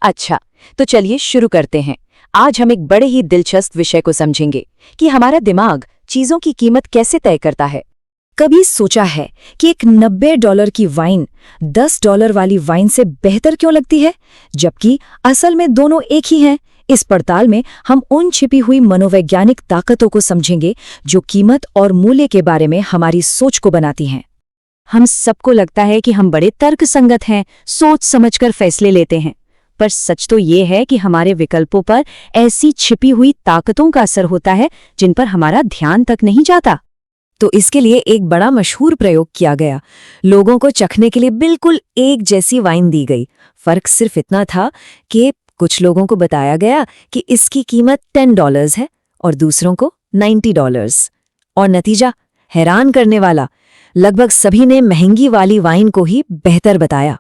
अच्छा, तो चलिए शुरू करते हैं। आज हम एक बड़े ही दिलचस्प विषय को समझेंगे कि हमारा दिमाग चीजों की कीमत कैसे तय करता है। कभी सोचा है कि एक $90 की वाइन $10 वाली वाइन से बेहतर क्यों लगती है, जबकि असल में दोनों एक ही हैं? इस पड़ताल में हम उन छिपी हुई मनोवैज्ञानिक ताकतों को समझेंगे जो कीमत और मूल्य के बारे में हमारी सोच को बनाती हैं। हम सबको लगता है कि हम बड़े तर्कसंगत हैं, सोच समझकर फैसले लेते हैं, पर सच तो ये है कि हमारे विकल्पों पर ऐसी छिपी हुई ताकतों का असर होता है जिन पर हमारा ध्यान तक नहीं जाता। तो इसके लिए एक बड़ा मशहूर प्रयोग किया गया। लोगों को चखने के लिए बिल्कुल एक जैसी वाइन दी गई। फर्क सिर्फ इतना था कि कुछ लोगों को बताया गया कि इसकी कीमत $10 है और दूसरों को $90। और नतीजा हैरान करने वाला, लगभग सभी ने महंगी वाली वाइन को ही बेहतर बताया।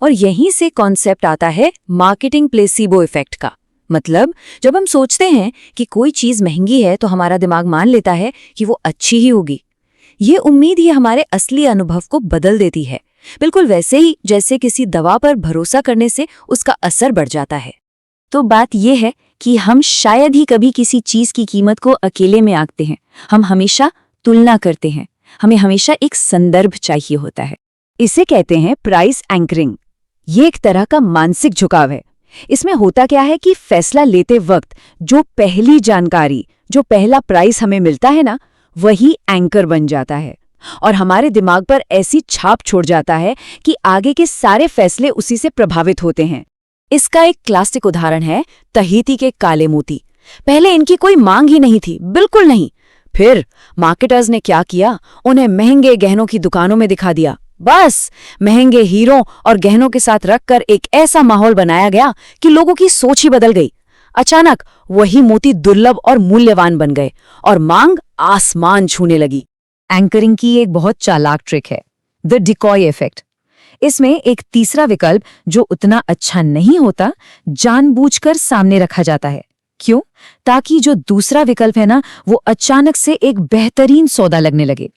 और यहीं से कॉन्सेप्ट आता है मार्केटिंग प्लेसिबो इफेक्ट का। मतलब जब हम सोचते हैं कि कोई चीज महंगी है तो हमारा दिमाग मान लेता है कि वो अच्छी ही होगी। ये उम्मीद ही हमारे असली अनुभव को बदल देती है, बिल्कुल वैसे ही जैसे किसी दवा पर भरोसा करने से उसका असर बढ़ जाता है। तो बात यह है कि हम शायद ही कभी किसी चीज की कीमत को अकेले में आंकते हैं। हम हमेशा तुलना करते हैं, हमें हमेशा एक संदर्भ चाहिए होता है। इसे कहते हैं प्राइस एंकरिंग। ये एक तरह का मानसिक झुकाव है। इसमें होता क्या है कि फैसला लेते वक्त जो पहली जानकारी, जो पहला प्राइस हमें मिलता है ना, वही एंकर बन जाता है और हमारे दिमाग पर ऐसी छाप छोड़ जाता है कि आगे के सारे फैसले उसी से प्रभावित होते हैं। इसका एक क्लासिक उदाहरण है तहीती के काले मोती। पहले इनकी कोई मांग ही नहीं थी, बिल्कुल नहीं। फिर मार्केटर्स ने क्या किया, उन्हें महंगे गहनों की दुकानों में दिखा दिया। बस महंगे हीरों और गहनों के साथ रखकर एक ऐसा माहौल बनाया गया कि लोगों की सोच ही बदल गई। अचानक वही मोती दुर्लभ और मूल्यवान बन गए और मांग आसमान छूने लगी। एंकरिंग की एक बहुत चालाक ट्रिक है, द डिकॉय इफेक्ट। इसमें एक तीसरा विकल्प जो उतना अच्छा नहीं होता जानबूझकर सामने रखा जाता है। क्यों? ताकि जो दूसरा विकल्प है ना, वो अचानक से एक बेहतरीन सौदा लगने लगे।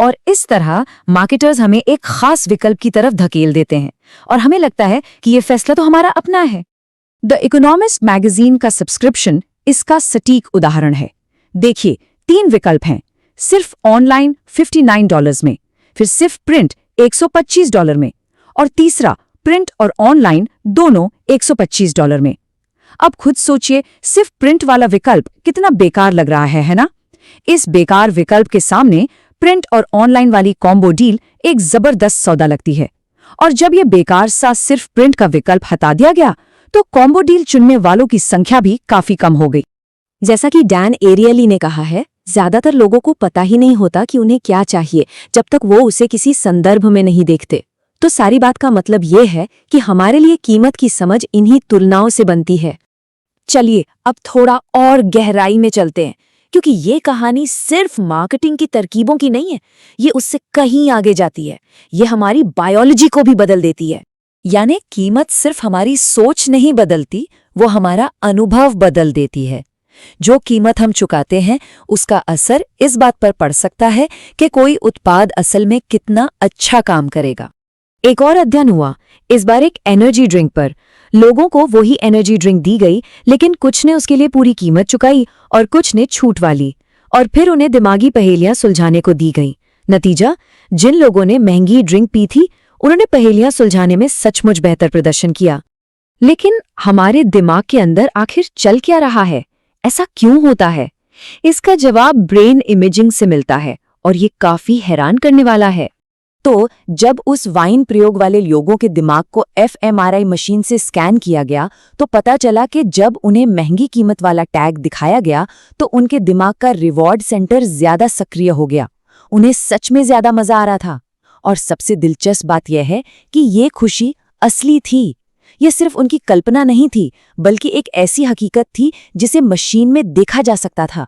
और इस तरह मार्केटर्स हमें एक खास विकल्प की तरफ धकेल देते हैं और हमें लगता है कि ये फैसला तो हमारा अपना है। द इकोनॉमिस्ट मैगजीन का सब्सक्रिप्शन इसका सटीक उदाहरण है। देखिए, 3 विकल्प हैं, सिर्फ ऑनलाइन $59 में, फिर सिर्फ प्रिंट $125 में और तीसरा प्रिंट और ऑनलाइन दोनों $125 में। अब खुद सोचिए, सिर्फ प्रिंट वाला विकल्प कितना बेकार लग रहा है ना? इस बेकार विकल्प के सामने प्रिंट और ऑनलाइन वाली कॉम्बो डील एक जबरदस्त सौदा लगती है। और जब ये बेकार सा सिर्फ प्रिंट का विकल्प हटा दिया गया तो कॉम्बो डील चुनने वालों की संख्या भी काफी कम हो गई। जैसा कि डैन एरियली ने कहा है, ज्यादातर लोगों को पता ही नहीं होता कि उन्हें क्या चाहिए जब तक वो उसे किसी संदर्भ में नहीं देखते। तो सारी बात का मतलब ये है कि हमारे लिए कीमत की समझ इन्हीं तुलनाओं से बनती है। चलिए अब थोड़ा और गहराई में चलते हैं, क्योंकि ये कहानी सिर्फ मार्केटिंग की तरकीबों की नहीं है, ये उससे कहीं आगे जाती है। ये हमारी बायोलॉजी को भी बदल देती है। यानी कीमत सिर्फ हमारी सोच नहीं बदलती, वो हमारा अनुभव बदल देती है। जो कीमत हम चुकाते हैं उसका असर इस बात पर पड़ सकता है कि कोई उत्पाद असल में कितना अच्छा काम करेगा। एक और अध्ययन हुआ, इस बार एक एनर्जी ड्रिंक पर। लोगों को वही एनर्जी ड्रिंक दी गई, लेकिन कुछ ने उसके लिए पूरी कीमत चुकाई और कुछ ने छूट वाली। और फिर उन्हें दिमागी पहेलियां सुलझाने को दी गई। नतीजा, जिन लोगों ने महंगी ड्रिंक पी थी उन्होंने पहेलियां सुलझाने में सचमुच बेहतर प्रदर्शन किया। लेकिन हमारे दिमाग के अंदर आखिर चल क्या रहा है? ऐसा क्यों होता है? इसका जवाब ब्रेन इमेजिंग से मिलता है और ये काफी हैरान करने वाला है। तो जब उस वाइन प्रयोग वाले लोगों के दिमाग को fMRI मशीन से स्कैन किया गया तो पता चला कि जब उन्हें महंगी कीमत वाला टैग दिखाया गया तो उनके दिमाग का रिवॉर्ड सेंटर ज्यादा सक्रिय हो गया। उन्हें सच में ज्यादा मजा आ रहा था। और सबसे दिलचस्प बात यह है कि ये खुशी असली थी। यह सिर्फ उनकी कल्पना नहीं थी, बल्कि एक ऐसी हकीकत थी जिसे मशीन में देखा जा सकता था।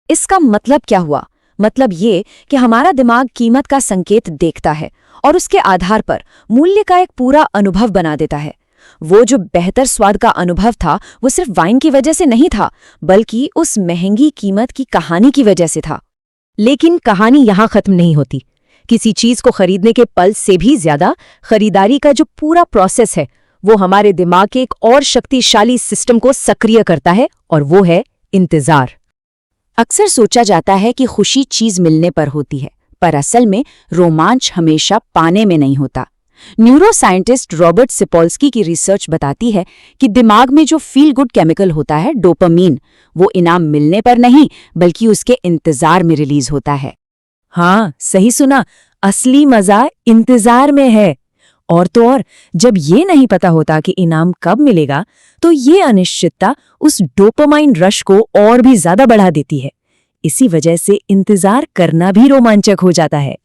इसका मतलब क्या हुआ? मतलब ये कि हमारा दिमाग कीमत का संकेत देखता है और उसके आधार पर मूल्य का एक पूरा अनुभव बना देता है। वो जो बेहतर स्वाद का अनुभव था वो सिर्फ वाइन की वजह से नहीं था, बल्कि उस महंगी कीमत की कहानी की वजह से था। लेकिन कहानी यहाँ खत्म नहीं होती। किसी चीज को खरीदने के पल से भी ज्यादा खरीदारी का जो पूरा प्रोसेस है वो हमारे दिमाग के एक और शक्तिशाली सिस्टम को सक्रिय करता है और वो है इंतजार। अक्सर सोचा जाता है कि खुशी चीज मिलने पर होती है, पर असल में रोमांच हमेशा पाने में नहीं होता। न्यूरो साइंटिस्ट रॉबर्ट सिपोल्स्की की रिसर्च बताती है कि दिमाग में जो फील गुड केमिकल होता है डोपामीन, वो इनाम मिलने पर नहीं बल्कि उसके इंतजार में रिलीज होता है। हाँ, सही सुना, असली मजा इंतजार में है। और तो और, जब ये नहीं पता होता कि इनाम कब मिलेगा, तो ये अनिश्चितता उस डोपामाइन रश को और भी ज्यादा बढ़ा देती है। इसी वजह से इंतजार करना भी रोमांचक हो जाता है।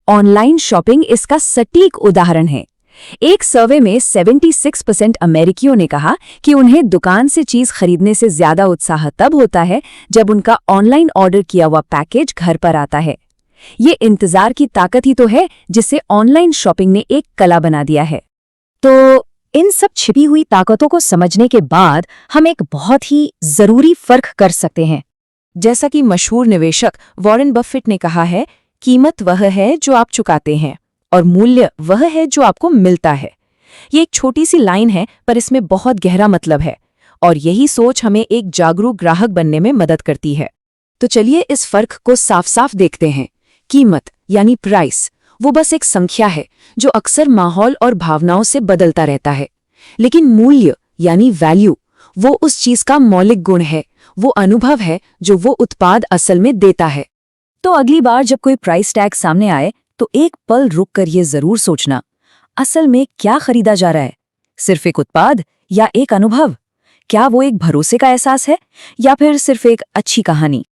ऑनलाइन शॉपिंग इसका सटीक उदाहरण है। एक सर्वे में 76% अमेरिकियों ने कहा कि उन्हें दुकान से चीज खरीदने से ज्यादा उत्साह तब होता है जब उनका ऑनलाइन ऑर्डर किया हुआ पैकेज घर पर आता है। ये इंतजार की ताकत ही तो है जिसे ऑनलाइन शॉपिंग ने एक कला बना दिया है। तो इन सब छिपी हुई ताकतों को समझने के बाद हम एक बहुत ही जरूरी फर्क कर सकते हैं। जैसा कि मशहूर निवेशक वॉरेन बफेट ने कहा है, कीमत वह है जो आप चुकाते हैं और मूल्य वह है जो आपको मिलता है। ये एक छोटी सी लाइन है, पर इसमें बहुत गहरा मतलब है और यही सोच हमें एक जागरूक ग्राहक बनने में मदद करती है। तो चलिए इस फर्क को साफ साफ देखते हैं। कीमत यानी प्राइस, वो बस एक संख्या है जो अक्सर माहौल और भावनाओं से बदलता रहता है। लेकिन मूल्य यानी वैल्यू, वो उस चीज का मौलिक गुण है, वो अनुभव है जो वो उत्पाद असल में देता है। तो अगली बार जब कोई प्राइस टैग सामने आए तो एक पल रुककर ये जरूर सोचना, असल में क्या खरीदा जा रहा है? सिर्फ एक उत्पाद या एक अनुभव? क्या वो एक भरोसे का एहसास है या फिर सिर्फ एक अच्छी कहानी?